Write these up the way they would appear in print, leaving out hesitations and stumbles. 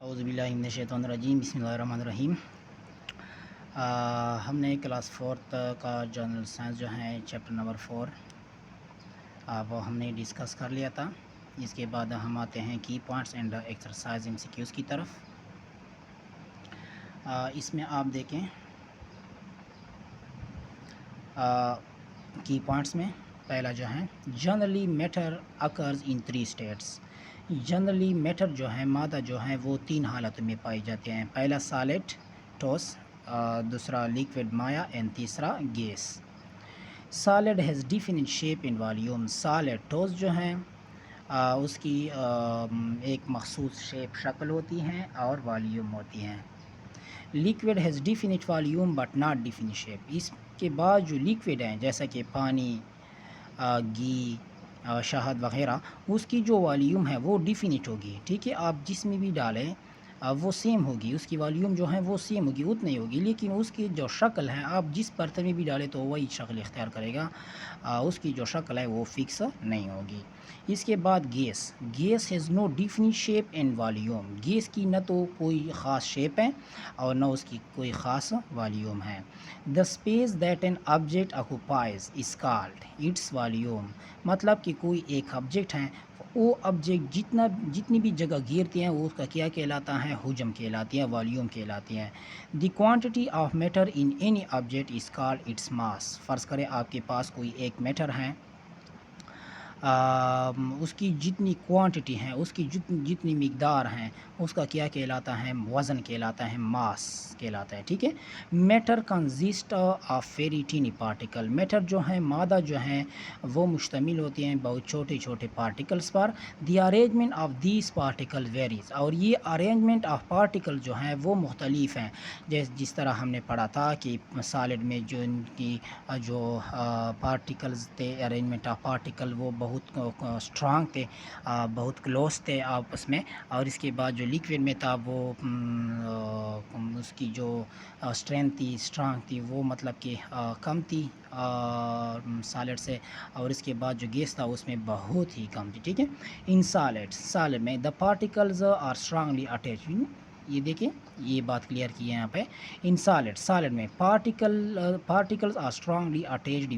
اعوذ باللہ من الشیطان الرجیم بسم اللہ الرحمن الرحیم۔ ہم نے کلاس 4 کا جنرل سائنس جو ہے چیپٹر نمبر 4 وہ ہم نے ڈسکس کر لیا تھا۔ اس کے بعد ہم آتے ہیں کی پوائنٹس اینڈ ایکسرسائز MCQs کی طرف۔ اس میں آپ دیکھیں کی پوائنٹس میں پہلا جو ہے generally matter occurs in 3 states. Generally matter جو ہے مادہ جو ہے وہ 3 حالتوں میں پائی جاتے ہیں۔ پہلا سالڈ ٹھوس، دوسرا لیکوڈ مائع اینڈ تیسرا gas. Solid has definite shape and volume. Solid ٹھوس جو ہیں اس کی ایک مخصوص شکل ہوتی ہیں اور والیوم ہوتی ہیں۔ Liquid has definite volume but not definite shape. اس کے بعد جو لیکوڈ ہیں جیسا کہ پانی، گھی، شہد وغیرہ، اس کی جو والیوم ہے وہ ڈیفینٹ ہوگی، ٹھیک ہے۔ آپ جس میں بھی ڈالیں وہ سیم ہوگی، اس کی والیوم جو ہے وہ سیم ہوگی، اتنی ہوگی، لیکن اس کی جو شکل ہے آپ جس برتن میں بھی ڈالیں تو وہی شکل اختیار کرے گا، اس کی جو شکل ہے وہ فکس نہیں ہوگی۔ اس کے بعد gas. Gas has no definite shape and volume. Gas کی نہ تو کوئی خاص شیپ ہے اور نہ اس کی کوئی خاص والیوم ہے۔ The space that an object occupies is called its volume. مطلب کہ کوئی ایک آبجیکٹ ہے، وہ آبجیکٹ جتنی بھی جگہ گھیرتے ہیں وہ اس کا کیا کہلاتا ہے؟ حجم کہلاتی ہے، والیوم کہلاتی ہے۔ The quantity of matter in any object is called its mass. فرض کریں آپ کے پاس کوئی ایک میٹر ہے، اس کی جتنی کوانٹٹی ہے، اس کی جتنی مقدار ہیں، اس کا کیا کہلاتا ہے؟ وزن کہلاتا ہے، ماس کہلاتا ہے، ٹھیک ہے۔ Matter consist of very tiny particle. Matter جو ہیں، مادہ جو ہیں، وہ مشتمل ہوتی ہیں بہت چھوٹے چھوٹے پارٹیکلز پر۔ The arrangement of these particle varies. اور یہ ارینجمنٹ آف پارٹیکل جو ہیں وہ مختلف ہیں، جس طرح ہم نے پڑھا تھا کہ سالڈ میں جو ان کی جو پارٹیکلز تھے، ارینجمنٹ آف پارٹیکل، وہ بہت اسٹرانگ تھے، بہت کلوز تھے آپس میں۔ اور اس کے بعد جو لیکوڈ میں تھا وہ اس کی جو اسٹرینتھ تھی، اسٹرانگ تھی، وہ مطلب کہ کم تھی سالڈ سے۔ اور اس کے بعد جو گیس تھا اس میں بہت ہی کم تھی، ٹھیک ہے۔ ان سالڈ میں the particles are strongly attached. یہ دیکھیں، یہ بات کلیئر کی ہے یہاں پہ۔ ان سالڈ میں particles are strongly attached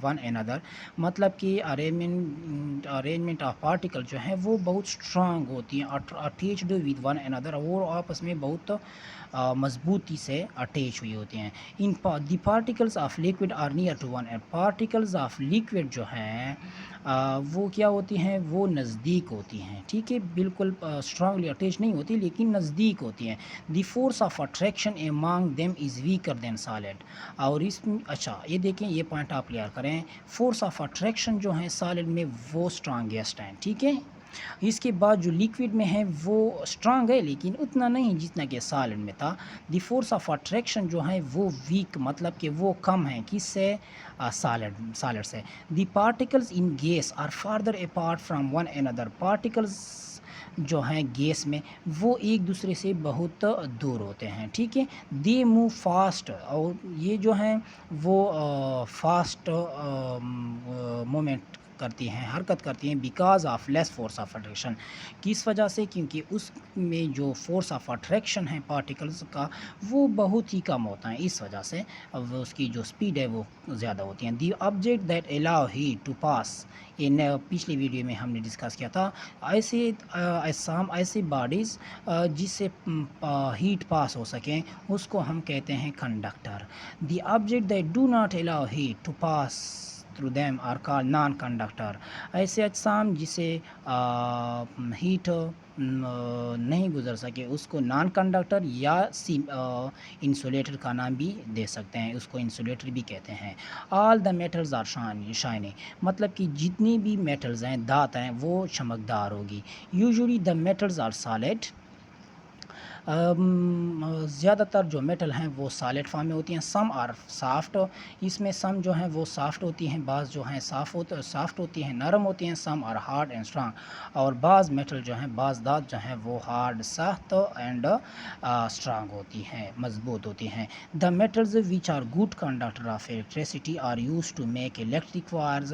one another۔ مطلب کہ ارینجمنٹ آف پارٹیکل جو ہے وہ بہت اسٹرانگ ہوتی ہیں، اٹیچڈ ود ون another، وہ آپس میں بہت مضبوطی سے اٹیچ ہوئی ہوتی ہیں۔ In the particles of liquid are near to one. Particles of liquid جو ہیں وہ کیا ہوتی ہیں؟ وہ نزدیک ہوتی ہیں، ٹھیک ہے، بالکل اسٹرانگلی اٹیچ نہیں ہوتی لیکن نزدیک ہوتی ہیں۔ The force of attraction among them is weaker than solid. اور اس میں اچھا یہ دیکھیں، یہ پوائنٹ آپ کلیئر کریں، فورس آف اٹریکشن جو ہے سالڈ میں وہ اسٹرانگیسٹ ہیں، ٹھیک ہے۔ اس کے بعد جو لیکوڈ میں ہے وہ اسٹرانگ ہے لیکن اتنا نہیں جتنا کہ سالڈ میں تھا۔ دی فورس آف اٹریکشن جو ہے وہ ویک، مطلب کہ وہ کم ہے، کس سے؟ سالڈ سے۔ The particles in gas are farther apart from one another۔ Particles جو ہیں گیس میں وہ ایک دوسرے سے بہت دور ہوتے ہیں، ٹھیک ہے۔ دی موو فاسٹ۔ اور یہ جو ہیں وہ فاسٹ مومنٹ کرتی ہیں، حرکت کرتی ہیں، because of less force of attraction. کس وجہ سے؟ کیونکہ اس میں جو فورس آف اٹریکشن ہے پارٹیکلز کا وہ بہت ہی کم ہوتا ہے، اس وجہ سے اس کی جو سپیڈ ہے وہ زیادہ ہوتی ہے۔ The object that allow heat to pass, یہ پچھلی ویڈیو میں ہم نے ڈسکس کیا تھا۔ ایسے باڈیز جس سے ہیٹ پاس ہو سکیں اس کو ہم کہتے ہیں conductor. The object that do not allow heat to pass through them are called non conductor۔ ایسے اجسام جسے ہیٹ نہیں گزر سکے اس کو نان کنڈکٹر یا انسولیٹر کا نام بھی دے سکتے ہیں، اس کو انسولیٹر بھی کہتے ہیں۔ آل دا میٹلز آر شائنی۔ مطلب کہ جتنی بھی میٹلز ہیں، دھات ہیں، وہ چمکدار ہوگی۔ Usually the metals are solid. زیادہ تر جو میٹل ہیں وہ سالڈ فارم میں ہوتی ہیں. سم آر سافٹ, اس میں سم جو ہیں وہ سافٹ ہوتی ہیں, بعض جو ہیں سافٹ ہوتی ہیں, نرم ہوتی ہیں. Some are hard and strong, اور بعض میٹل جو ہیں, بعض دھات جو ہیں وہ ہارڈ, سخت اینڈ اسٹرانگ ہوتی ہیں, مضبوط ہوتی ہیں. The metals which are good conductor of electricity are use to make electric wires,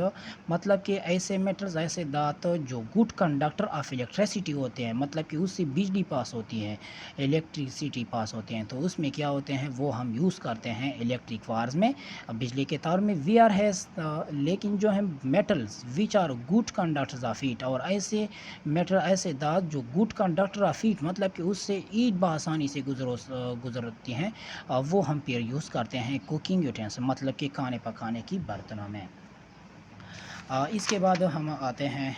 مطلب کہ ایسے میٹلز, ایسے دھات جو گڈ کنڈکٹر آف الیکٹریسٹی ہوتے ہیں, مطلب کہ اس سے بجلی پاس ہوتی ہے, الیکٹریسٹی پاس ہوتے ہیں, تو اس میں کیا ہوتے ہیں وہ ہم یوز کرتے ہیں الیکٹرک وائرز میں, بجلی کے تار میں. وی آر ہیز, لیکن جو ہیں metals which are good conductors of heat, اور ایسے میٹل, ایسے دھات جو گڈ کنڈکٹر آف ہیٹ, مطلب کہ اس سے ہیٹ بآسانی سے گزرتی ہیں, وہ ہم پھر یوز کرتے ہیں کوکنگ یوٹینسل, مطلب کہ کھانے پکانے کی برتنوں میں. اس کے بعد ہم آتے ہیں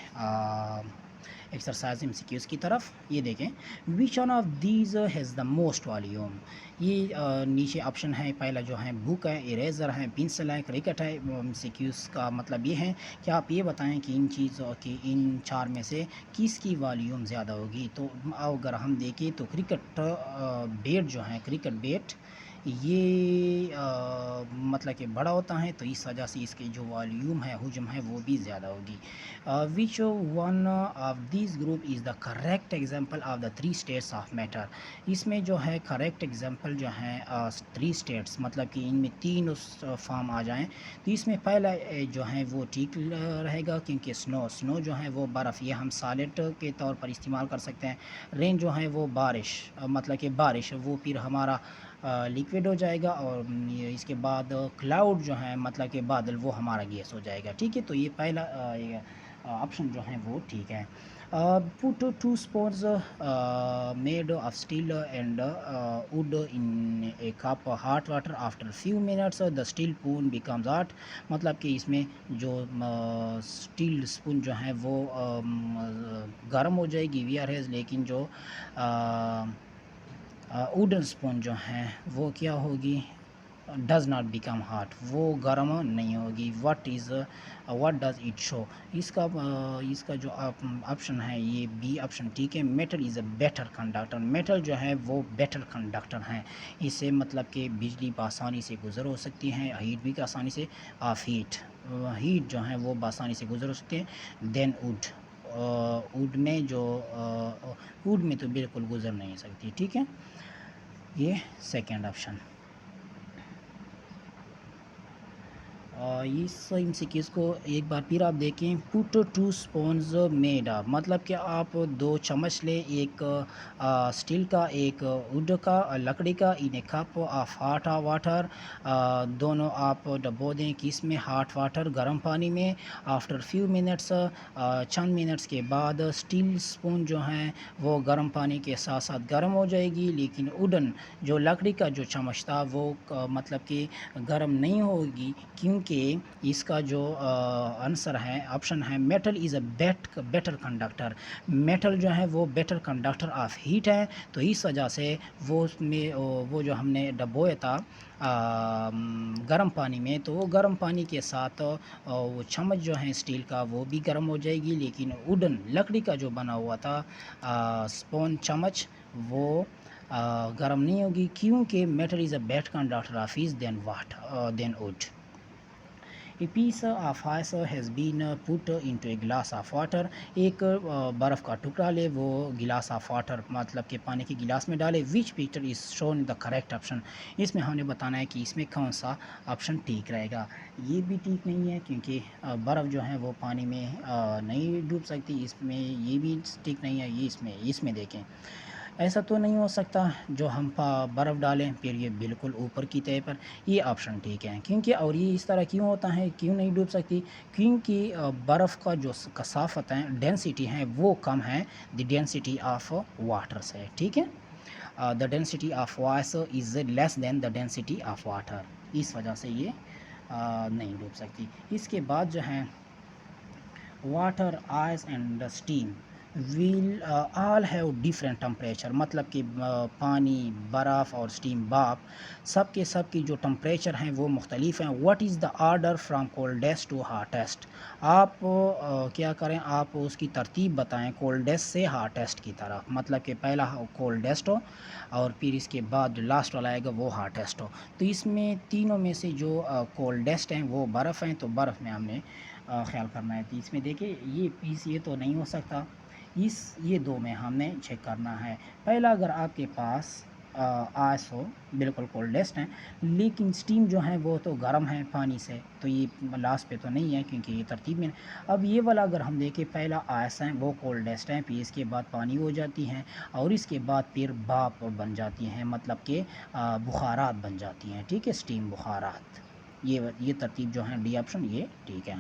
ایکسرسائز MCQs کی طرف. یہ دیکھیں, وچ one of these has the most volume. یہ نیچے آپشن ہے, پہلا جو ہے بک ہے, اریزر ہے, پنسل ہے, کرکٹ ہے. MCQs کا مطلب یہ ہے کہ آپ یہ بتائیں کہ ان چیزوں کی, ان چار میں سے کس کی والیوم زیادہ ہوگی. تو اگر ہم دیکھیں تو کرکٹ بیٹ جو ہے, کرکٹ بیٹ یہ مطلب کہ بڑا ہوتا ہے, تو اس وجہ سے اس کی جو والیوم ہے, حجم ہے, وہ بھی زیادہ ہوگی. Which one of these group is the correct example of the 3 states of matter. اس میں جو ہے کریکٹ ایگزامپل جو ہیں 3 اسٹیٹس, مطلب کہ ان میں 3 فارم آ جائیں, تو اس میں پہلا جو ہے وہ ٹھیک رہے گا, کیونکہ سنو جو ہے وہ برف, یہ ہم سالڈ کے طور پر استعمال کر سکتے ہیں. رین جو ہے وہ بارش, مطلب کہ بارش, وہ پھر ہمارا لیکوڈ ہو جائے گا, اور اس کے بعد کلاؤڈ جو ہے, مطلب کہ بادل, وہ ہمارا گیس ہو جائے گا. ٹھیک ہے, تو یہ پہلا آپشن جو ہے وہ ٹھیک ہے. Put 2 spoons made of steel and wood in a cup hot water, after few minutes the steel spoon becomes hot, مطلب کہ اس میں جو اسٹیل اسپون جو ہے وہ گرم ہو جائے گی, وی آر ہیز, لیکن جو ووڈن اسپون جو ہیں وہ کیا ہوگی, ڈز ناٹ بیکم ہاٹ, وہ گرم نہیں ہوگی. واٹ ڈز اٹ شو. اس کا جو آپشن ہے یہ بی آپشن ٹھیک ہے. Metal is a better conductor, metal جو ہے وہ بیٹر کنڈکٹر ہیں, اس سے مطلب کہ بجلی بآسانی سے گزر ہو سکتی ہیں, ہیٹ بھی آسانی سے, آف ہیٹ جو ہیں وہ بآسانی سے گزر ہو سکتے ہیں دین ووڈ. ووڈ میں ووڈ میں تو بالکل گزر نہیں سکتی. ٹھیک ہے, یہ سیکنڈ آپشن. اس MCQs کو ایک بار پھر آپ دیکھیں. پٹ 2 اسپونز میڈ آف, مطلب کہ آپ 2 چمچ لیں, ایک اسٹیل کا, ایک ووڈ کا, لکڑی کا, ان a cup of hot water, دونوں آپ ڈبو دیں کس میں, ہاٹ واٹر, گرم پانی میں. آفٹر فیو منٹس, چند منٹس کے بعد, اسٹیل اسپون جو ہیں وہ گرم پانی کے ساتھ ساتھ گرم ہو جائے گی, لیکن ووڈن جو لکڑی کا جو چمچ تھا وہ مطلب کہ گرم نہیں ہوگی, کیونکہ اس کا جو آنسر ہے, آپشن ہے, metal is a better conductor. Metal جو ہے وہ بیٹر کنڈکٹر آف ہیٹ ہے, تو اس وجہ سے وہ جو ہم نے ڈبویا تھا گرم پانی میں, تو وہ گرم پانی کے ساتھ وہ چمچ جو ہے اسٹیل کا وہ بھی گرم ہو جائے گی, لیکن ووڈن لکڑی کا جو بنا ہوا تھا اسپون, چمچ, وہ گرم نہیں ہوگی, کیونکہ metal is a better conductor of heat than wood. A piece of ice has been put into a glass of water. ایک برف کا ٹکڑا لے, وہ گلاس آف واٹر, مطلب کہ پانی کے گلاس میں ڈالے. which picture is shown the correct option. اس میں ہم نے بتانا ہے کہ اس میں کون سا آپشن ٹھیک رہے گا. یہ بھی ٹھیک نہیں ہے, کیونکہ برف جو ہے وہ پانی میں نہیں ڈوب سکتی. اس میں یہ بھی ٹھیک نہیں ہے. یہ اس میں دیکھیں, ایسا تو نہیں ہو سکتا جو ہم برف ڈالیں پھر یہ بالکل اوپر کی تہہ پر. یہ آپشن ٹھیک ہے, کیونکہ, اور یہ اس طرح کیوں ہوتا ہے, کیوں نہیں ڈوب سکتی, کیونکہ برف کا جو کثافت ہے, ڈینسٹی ہے, وہ کم ہے دی ڈینسٹی آف واٹر سے. ٹھیک ہے, the density of ice is less than the density of water, اس وجہ سے یہ نہیں ڈوب سکتی. اس کے بعد جو ہے water, ice and steam. Well all have different temperature, مطلب کہ پانی، برف اور اسٹیم بھاپ سب کی جو ٹمپریچر ہیں وہ مختلف ہیں. What is the order from coldest to hottest? آپ کیا کریں، آپ اس کی ترتیب بتائیں کولڈیسٹ سے ہاٹیسٹ کی طرف، مطلب کہ پہلا کولڈیسٹ ہو اور پھر اس کے بعد جو لاسٹ والا آئے گا وہ ہاٹیسٹ ہو. تو اس میں تینوں میں سے جو کولڈیسٹ ہیں وہ برف ہیں، تو برف میں ہم نے خیال کرنا ہے. تو اس میں دیکھیں یہ پیس یہ تو نہیں ہو سکتا، یہ دو میں ہم نے چیک کرنا ہے. پہلا اگر آپ کے پاس آئس ہو بالکل کولڈسٹ ہیں، لیکن سٹیم جو ہیں وہ تو گرم ہیں پانی سے، تو یہ لاسٹ پہ تو نہیں ہے کیونکہ یہ ترتیب میں. اب یہ والا اگر ہم دیکھیں پہلا آئس ہیں وہ کولڈسٹ ہیں، پھر اس کے بعد پانی ہو جاتی ہیں اور اس کے بعد پھر بھاپ بن جاتی ہیں، مطلب کہ بخارات بن جاتی ہیں. ٹھیک ہے، سٹیم بخارات. یہ ترتیب جو ہیں ڈی آپشن یہ ٹھیک ہے.